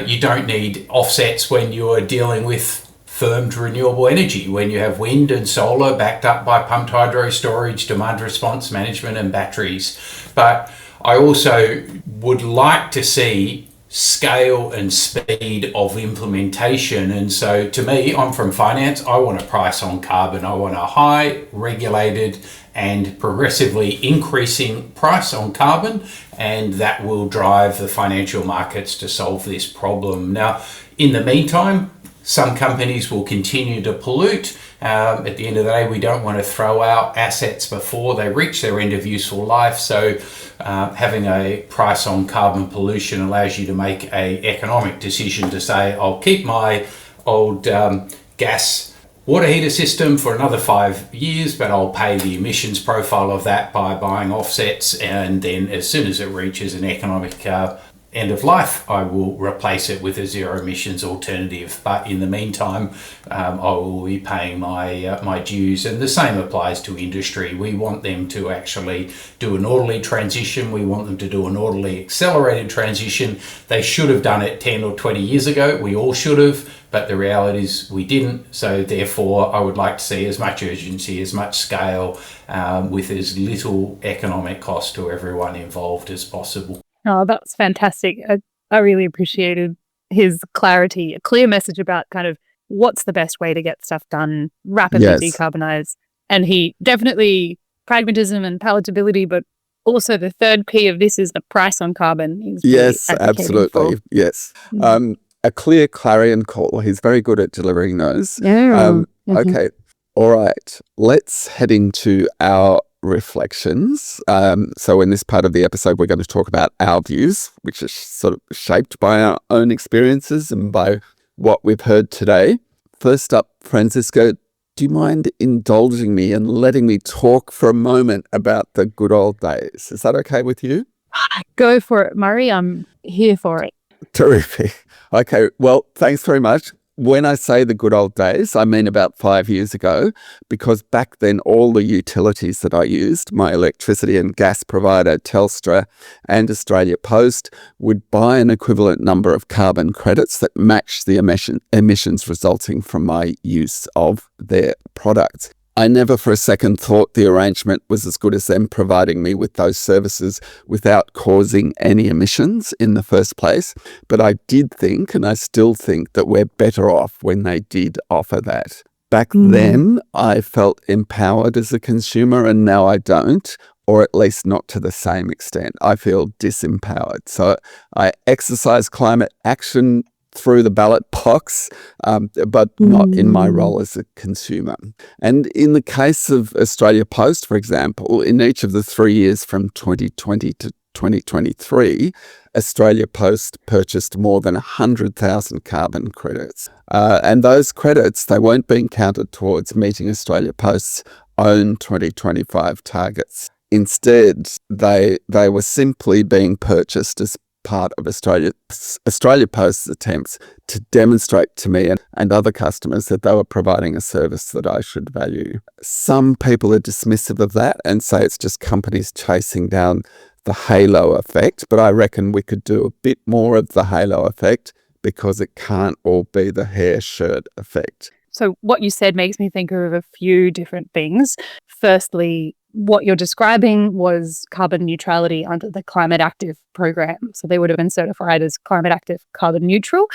you don't need offsets when you're dealing with firmed renewable energy, when you have wind and solar backed up by pumped hydro storage, demand response management and batteries. But I also would like to see scale and speed of implementation. And so to me, I'm from finance, I want a price on carbon. I want a high regulated and progressively increasing price on carbon, and that will drive the financial markets to solve this problem. Now, in the meantime, some companies will continue to pollute. At the end of the day, we don't want to throw out assets before they reach their end of useful life. So having a price on carbon pollution allows you to make an economic decision to say, I'll keep my old gas water heater system for another 5 years, but I'll pay the emissions profile of that by buying offsets. And then as soon as it reaches an economic end of life, I will replace it with a zero emissions alternative. But in the meantime, I will be paying my dues. And the same applies to industry. We want them to actually do an orderly transition. We want them to do an orderly accelerated transition. They should have done it 10 or 20 years ago. We all should have, but the reality is we didn't. So therefore, I would like to see as much urgency, as much scale, with as little economic cost to everyone involved as possible. Oh, that's fantastic. I really appreciated his clarity, a clear message about kind of what's the best way to get stuff done, rapidly decarbonize. And he definitely pragmatism and palatability, but also the third P of this is the price on carbon. Yes, absolutely. Yes. A clear clarion call. He's very good at delivering those. Yeah. Okay. All right. Let's head into our reflections. So in this part of the episode, we're going to talk about our views, which is sort of shaped by our own experiences and by what we've heard today. First up, Franziska, do you mind indulging me and letting me talk for a moment about the good old days? Is that okay with you? Go for it, Murray. I'm here for it. Terrific. Okay, well, thanks very much. When I say the good old days, I mean about 5 years ago, because back then all the utilities that I used, my electricity and gas provider, Telstra and Australia Post, would buy an equivalent number of carbon credits that matched the emissions resulting from my use of their products. I never for a second thought the arrangement was as good as them providing me with those services without causing any emissions in the first place. But I did think, and I still think, that we're better off when they did offer that. Back then, I felt empowered as a consumer, and now I don't, or at least not to the same extent. I feel disempowered. So I exercise climate action through the ballot box, but not in my role as a consumer. And in the case of Australia Post, for example, in each of the 3 years from 2020 to 2023, Australia Post purchased more than 100,000 carbon credits. And those credits, they weren't being counted towards meeting Australia Post's own 2025 targets. Instead, they were simply being purchased as part of Australia Post's attempts to demonstrate to me and other customers that they were providing a service that I should value. Some people are dismissive of that and say it's just companies chasing down the halo effect, but I reckon we could do a bit more of the halo effect because it can't all be the hair shirt effect. So what you said makes me think of a few different things. Firstly, what you're describing was carbon neutrality under the Climate Active program. So they would have been certified as Climate Active carbon neutral,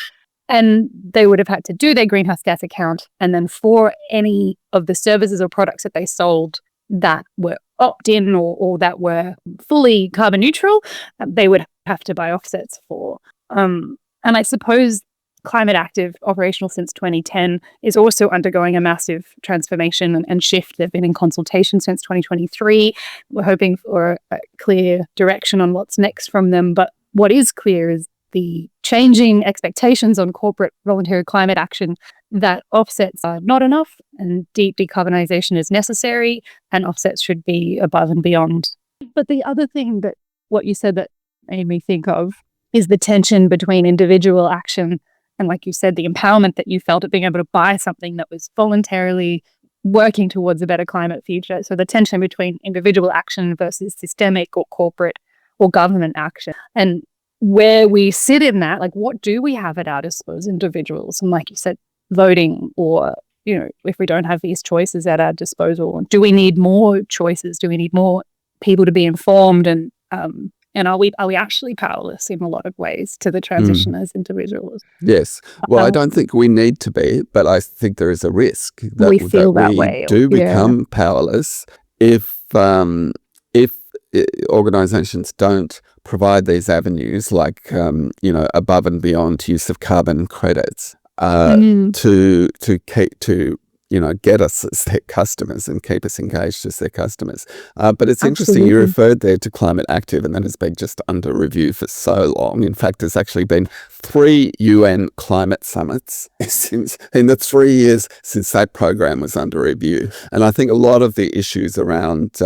and they would have had to do their greenhouse gas account. And then for any of the services or products that they sold that were opt-in or that were fully carbon neutral, they would have to buy offsets for. And I suppose Climate Active, operational since 2010, is also undergoing a massive transformation and shift. They've been in consultation since 2023. We're hoping for a clear direction on what's next from them. But what is clear is the changing expectations on corporate voluntary climate action that offsets are not enough and deep decarbonisation is necessary and offsets should be above and beyond. But the other thing that what you said that made me think of is the tension between individual action and, like you said, the empowerment that you felt at being able to buy something that was voluntarily working towards a better climate future. So the tension between individual action versus systemic or corporate or government action. And where we sit in that, like, what do we have at our disposal as individuals? And like you said, voting, or, you know, if we don't have these choices at our disposal, do we need more choices? Do we need more people to be informed? And are we actually powerless in a lot of ways to the transition as individuals? Yes. Well, I don't think we need to be, but I think there is a risk that we feel that way. Do become powerless if organisations don't provide these avenues, like above and beyond use of carbon credits to get us as their customers and keep us engaged as their customers. But it's interesting, you referred there to Climate Active, and that has been just under review for so long. In fact, there's actually been 3 UN climate summits in the 3 years since that program was under review. And I think a lot of the issues around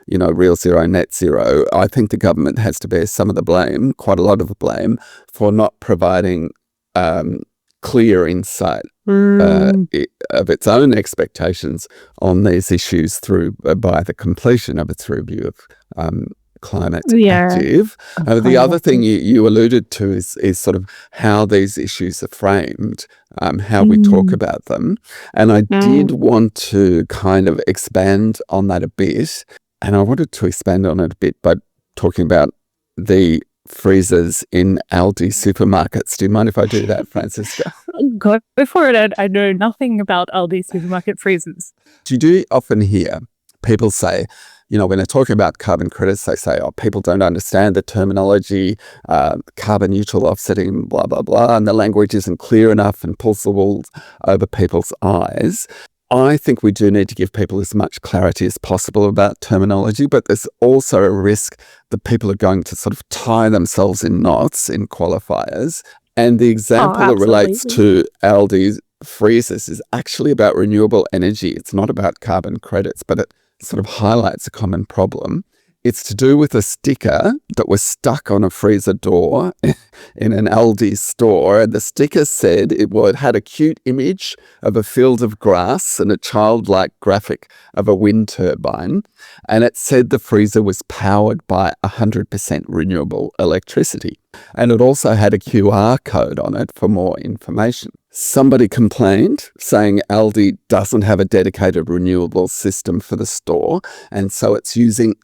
real zero, net zero, I think the government has to bear some of the blame, quite a lot of the blame, for not providing clear insight of its own expectations on these issues by the completion of its review of Climate Active. The other thing you alluded to is sort of how these issues are framed, how we talk about them. And I did want to kind of expand on that a bit. And I wanted to expand on it a bit by talking about the freezers in Aldi supermarkets. Do you mind if I do that, Franziska? Go for it. I know nothing about Aldi supermarket freezers. Do you often hear people say, when they're talking about carbon credits, they say, people don't understand the terminology, carbon neutral offsetting, blah, blah, blah, and the language isn't clear enough and pulls the wool over people's eyes. I think we do need to give people as much clarity as possible about terminology, but there's also a risk that people are going to sort of tie themselves in knots in qualifiers. And the example that relates to Aldi's freezers is actually about renewable energy. It's not about carbon credits, but it sort of highlights a common problem. It's to do with a sticker that was stuck on a freezer door in an Aldi store. And the sticker said it had a cute image of a field of grass and a childlike graphic of a wind turbine. And it said the freezer was powered by 100% renewable electricity. And it also had a QR code on it for more information. Somebody complained, saying Aldi doesn't have a dedicated renewable system for the store, and so it's using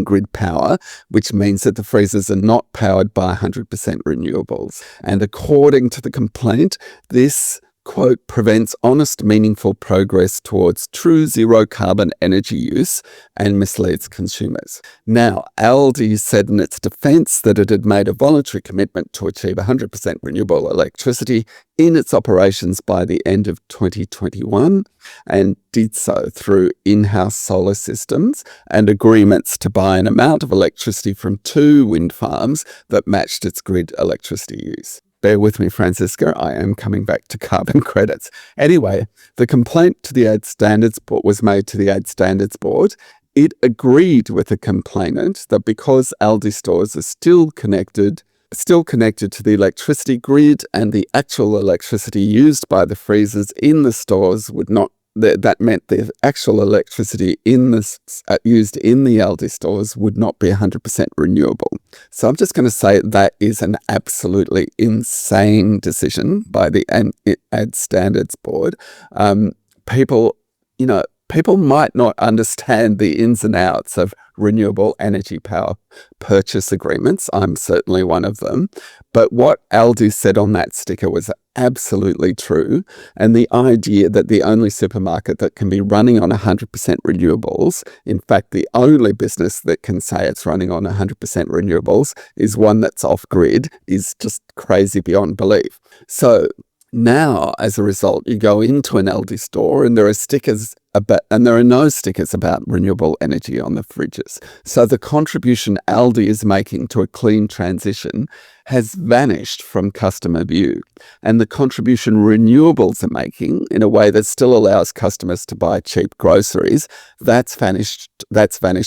grid power, which means that the freezers are not powered by 100% renewables. And according to the complaint, this quote, prevents honest, meaningful progress towards true zero carbon energy use and misleads consumers. Now, Aldi said in its defence that it had made a voluntary commitment to achieve 100% renewable electricity in its operations by the end of 2021 and did so through in-house solar systems and agreements to buy an amount of electricity from 2 wind farms that matched its grid electricity use. Bear with me, Franziska, I am coming back to carbon credits. Anyway, the complaint to the Ad Standards Board was made to the Ad Standards Board. It agreed with the complainant that because Aldi stores are still connected to the electricity grid and the actual electricity used by the freezers in the stores would not, that meant the actual electricity used in the Aldi stores would not be 100% renewable. So I'm just going to say that is an absolutely insane decision by the Ad Standards Board. People might not understand the ins and outs of renewable energy power purchase agreements. I'm certainly one of them. But what Aldi said on that sticker was absolutely true. And the idea that the only supermarket that can be running on 100% renewables, in fact, the only business that can say it's running on 100% renewables is one that's off-grid, is just crazy beyond belief. So now, as a result, you go into an Aldi store and there are stickers and there are no stickers about renewable energy on the fridges. So the contribution Aldi is making to a clean transition has vanished from customer view. And the contribution renewables are making in a way that still allows customers to buy cheap groceries, that's vanished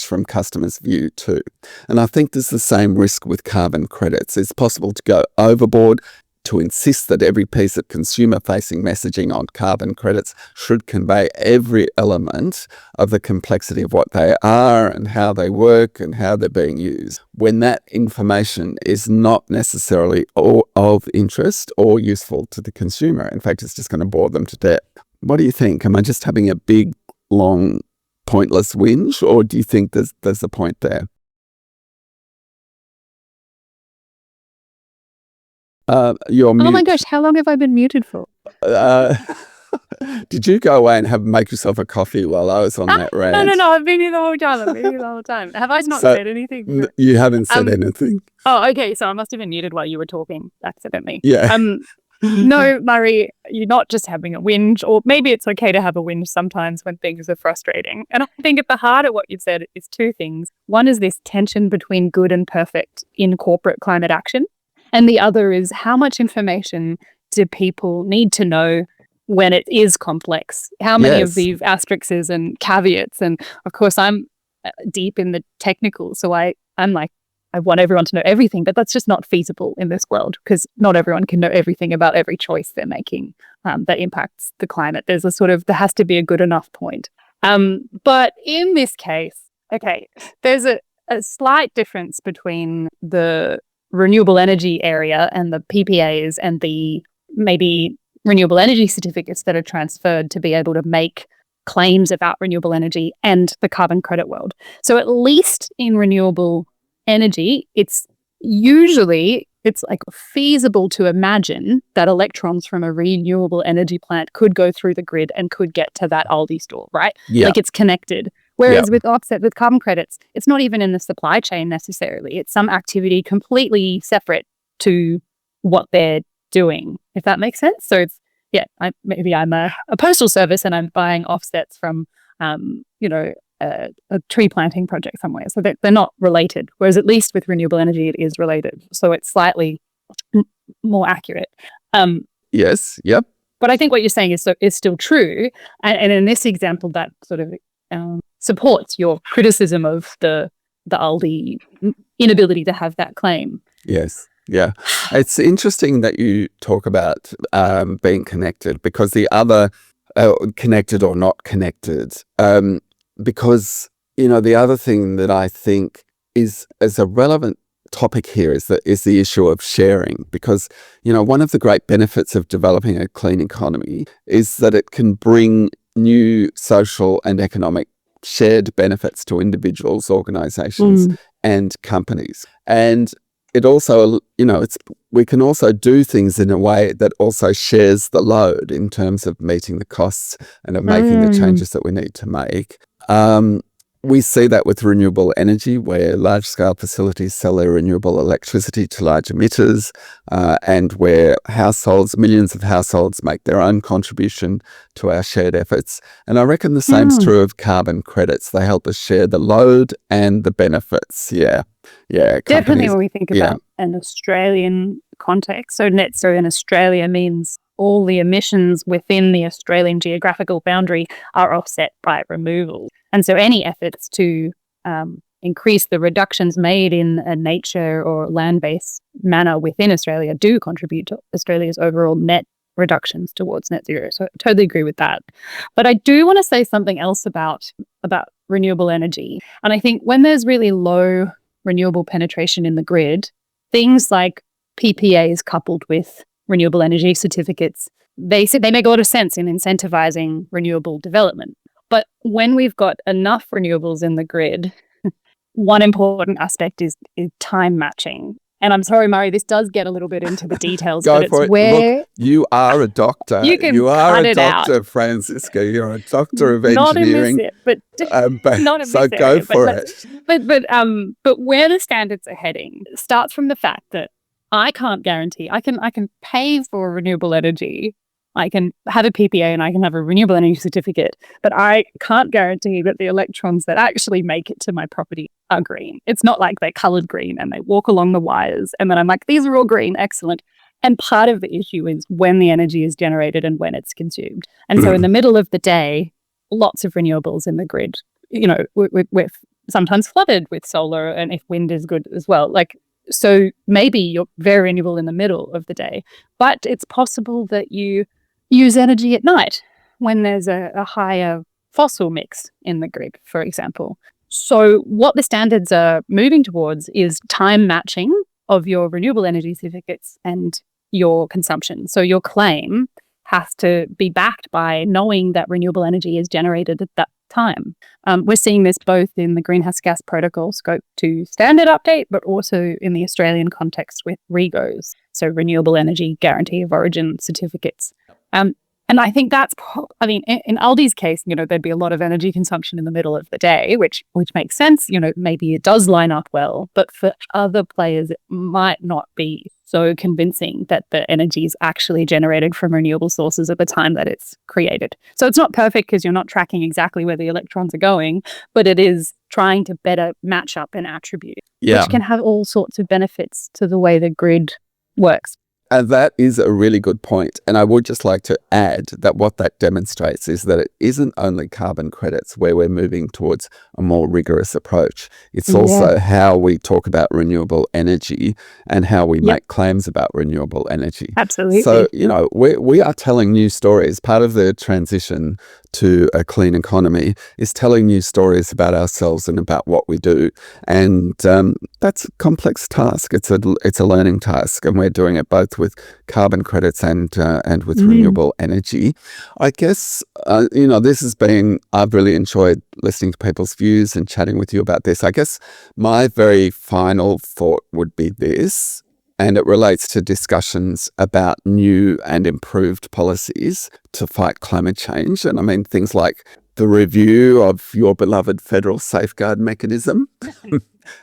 from customers' view too. And I think there's the same risk with carbon credits. It's possible to go overboard, to insist that every piece of consumer-facing messaging on carbon credits should convey every element of the complexity of what they are and how they work and how they're being used, when that information is not necessarily of interest or useful to the consumer. In fact, it's just going to bore them to death. What do you think? Am I just having a big, long, pointless whinge, or do you think there's a point there? You're mute. Oh my gosh, how long have I been muted for? Did you go away and make yourself a coffee while I was on that rant? No, I've been here the whole time. Have I not said anything? You haven't said anything. Oh, okay, so I must have been muted while you were talking accidentally. Yeah. No, Murray, you're not just having a whinge, or maybe it's okay to have a whinge sometimes when things are frustrating. And I think at the heart of what you've said is two things. One is this tension between good and perfect in corporate climate action. And the other is, how much information do people need to know when it is complex? How many of these asterisks and caveats? And of course, I'm deep in the technical, so I'm like, I want everyone to know everything, but that's just not feasible in this world, because not everyone can know everything about every choice they're making that impacts the climate. There has to be a good enough point. But in this case, okay, there's a slight difference between the renewable energy area and the PPAs and the maybe renewable energy certificates that are transferred to be able to make claims about renewable energy and the carbon credit world. So at least in renewable energy, it's like feasible to imagine that electrons from a renewable energy plant could go through the grid and could get to that Aldi store, right? Yeah. Like it's connected. Whereas with carbon credits, it's not even in the supply chain necessarily. It's some activity completely separate to what they're doing, if that makes sense. So it's, maybe I'm a postal service and I'm buying offsets from, a tree planting project somewhere. So they're not related. Whereas at least with renewable energy, it is related. So it's slightly more accurate. Yes. Yep. But I think what you're saying is still true. And in this example, that sort of supports your criticism of the Aldi inability to have that claim. Yes. Yeah. It's interesting that you talk about being connected, because the other connected or not connected, because, the other thing that I think is a relevant topic here is the issue of sharing, because, one of the great benefits of developing a clean economy is that it can bring new social and economic shared benefits to individuals, organizations, and companies. And it also, we can also do things in a way that also shares the load in terms of meeting the costs and of making the changes that we need to make. We see that with renewable energy, where large-scale facilities sell their renewable electricity to large emitters, and where millions of households make their own contribution to our shared efforts. And I reckon the same's true of carbon credits. They help us share the load and the benefits. Yeah. Definitely when we think about an Australian context. So net zero in Australia means all the emissions within the Australian geographical boundary are offset by removal. And so any efforts to increase the reductions made in a nature or land-based manner within Australia do contribute to Australia's overall net reductions towards net zero. So I totally agree with that. But I do want to say something else about renewable energy. And I think when there's really low renewable penetration in the grid, things like PPAs coupled with renewable energy certificates, they make a lot of sense in incentivizing renewable development. But when we've got enough renewables in the grid, one important aspect is time matching. And I'm sorry, Murray, this does get a little bit into the details. Go but for it's it. where Look, you are a doctor. You are a doctor, Franziska. You're a doctor of engineering. Not in this bit, not in so this go area, for it. But where the standards are heading starts from the fact that I can't guarantee I can pay for renewable energy, I can have a PPA and I can have a renewable energy certificate, but I can't guarantee that the electrons that actually make it to my property are green. It's not like they're colored green and they walk along the wires and then I'm like, these are all green, excellent. And part of the issue is when the energy is generated and when it's consumed. And so in the middle of the day, lots of renewables in the grid, we're sometimes flooded with solar and if wind is good as well. So maybe you're very renewable in the middle of the day, but it's possible that you use energy at night when there's a higher fossil mix in the grid, for example. So what the standards are moving towards is time matching of your renewable energy certificates and your consumption. So your claim has to be backed by knowing that renewable energy is generated at that time. We're seeing this both in the Greenhouse Gas Protocol Scope 2 standard update, but also in the Australian context with REGOs, so Renewable Energy Guarantee of Origin certificates. And I think that's, in Aldi's case, there'd be a lot of energy consumption in the middle of the day, which makes sense. Maybe it does line up well, but for other players, it might not be so convincing that the energy is actually generated from renewable sources at the time that it's created. So it's not perfect because you're not tracking exactly where the electrons are going, but it is trying to better match up an attribute, which can have all sorts of benefits to the way the grid works. And that is a really good point. And I would just like to add that what that demonstrates is that it isn't only carbon credits where we're moving towards a more rigorous approach. It's also how we talk about renewable energy and how we make claims about renewable energy. Absolutely. So, we are telling new stories. Part of the transition to a clean economy is telling new stories about ourselves and about what we do. And that's a complex task. It's a learning task, and we're doing it both with carbon credits and with renewable energy. I guess, this has been, I've really enjoyed listening to people's views and chatting with you about this. I guess my very final thought would be this, and it relates to discussions about new and improved policies to fight climate change. And I mean, things like the review of your beloved federal safeguard mechanism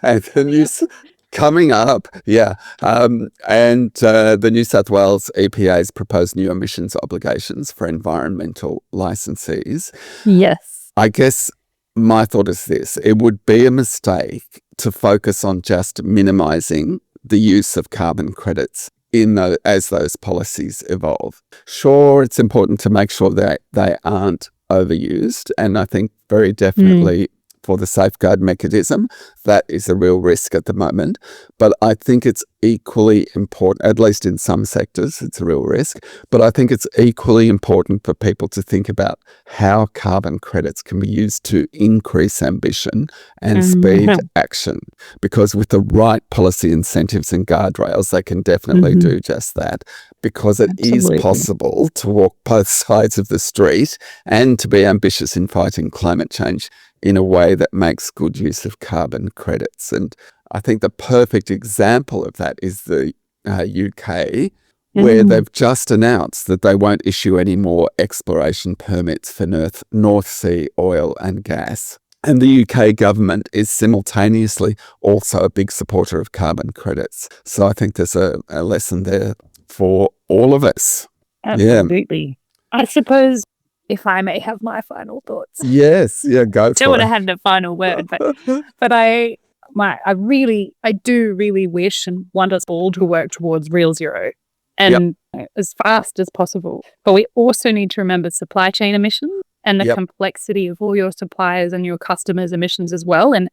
and the news coming up. And the New South Wales EPA's proposed new emissions obligations for environmental licensees. Yes. I guess my thought is this: it would be a mistake to focus on just minimising the use of carbon credits as those policies evolve. Sure, it's important to make sure that they aren't overused, and I think very definitely for the safeguard mechanism, that is a real risk at the moment. But I think it's equally important, at least in some sectors, it's a real risk. But I think it's equally important for people to think about how carbon credits can be used to increase ambition and speed action. Because with the right policy incentives and guardrails, they can definitely do just that. Because it is possible to walk both sides of the street and to be ambitious in fighting climate change in a way that makes good use of carbon credits. And I think the perfect example of that is the UK, where they've just announced that they won't issue any more exploration permits for North Sea oil and gas. And the UK government is simultaneously also a big supporter of carbon credits. So I think there's a lesson there for all of us. Absolutely. I suppose, if I may have my final thoughts. Yes, go for it. Don't want to have the final word, but I do really wish and want us all to work towards real zero and as fast as possible. But we also need to remember supply chain emissions and the complexity of all your suppliers and your customers' emissions as well, and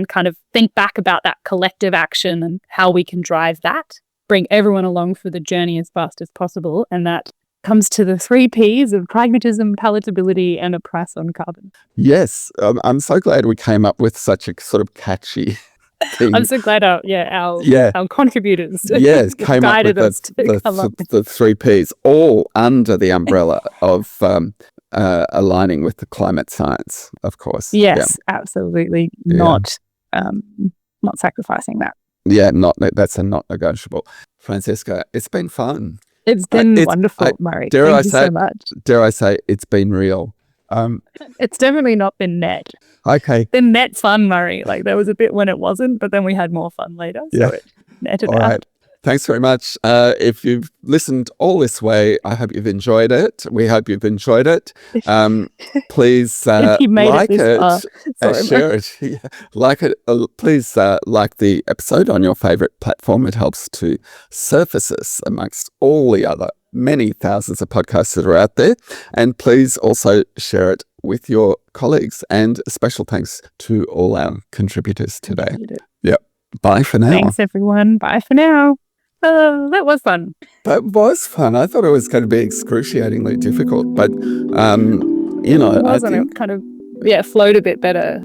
kind of think back about that collective action and how we can drive that, bring everyone along for the journey as fast as possible, and that comes to the 3 Ps of pragmatism, palatability, and a price on carbon. Yes, I'm so glad we came up with such a sort of catchy thing. I'm so glad our contributors came guided up us to come up with the 3 Ps, all under the umbrella of aligning with the climate science, of course. Yes, absolutely. Not sacrificing that. Yeah, that's a not negotiable. Franziska, it's been fun. It's been wonderful, Murray. Thank you so much. Dare I say, it's been real. It's definitely not been net. Okay. The net fun, Murray. Like there was a bit when it wasn't, but then we had more fun later. So it netted out. All right. Thanks very much. If you've listened all this way, I hope you've enjoyed it. We hope you've enjoyed it. Please You made like it this far. Sorry, share it. Yeah. Like it. Please like the episode on your favourite platform. It helps to surface us amongst all the other many thousands of podcasts that are out there. And please also share it with your colleagues. And a special thanks to all our contributors today. Yep. Bye for now. Thanks, everyone. Bye for now. That was fun. That was fun. I thought it was going to be excruciatingly difficult, but, It wasn't. I think It kind of, flowed a bit better.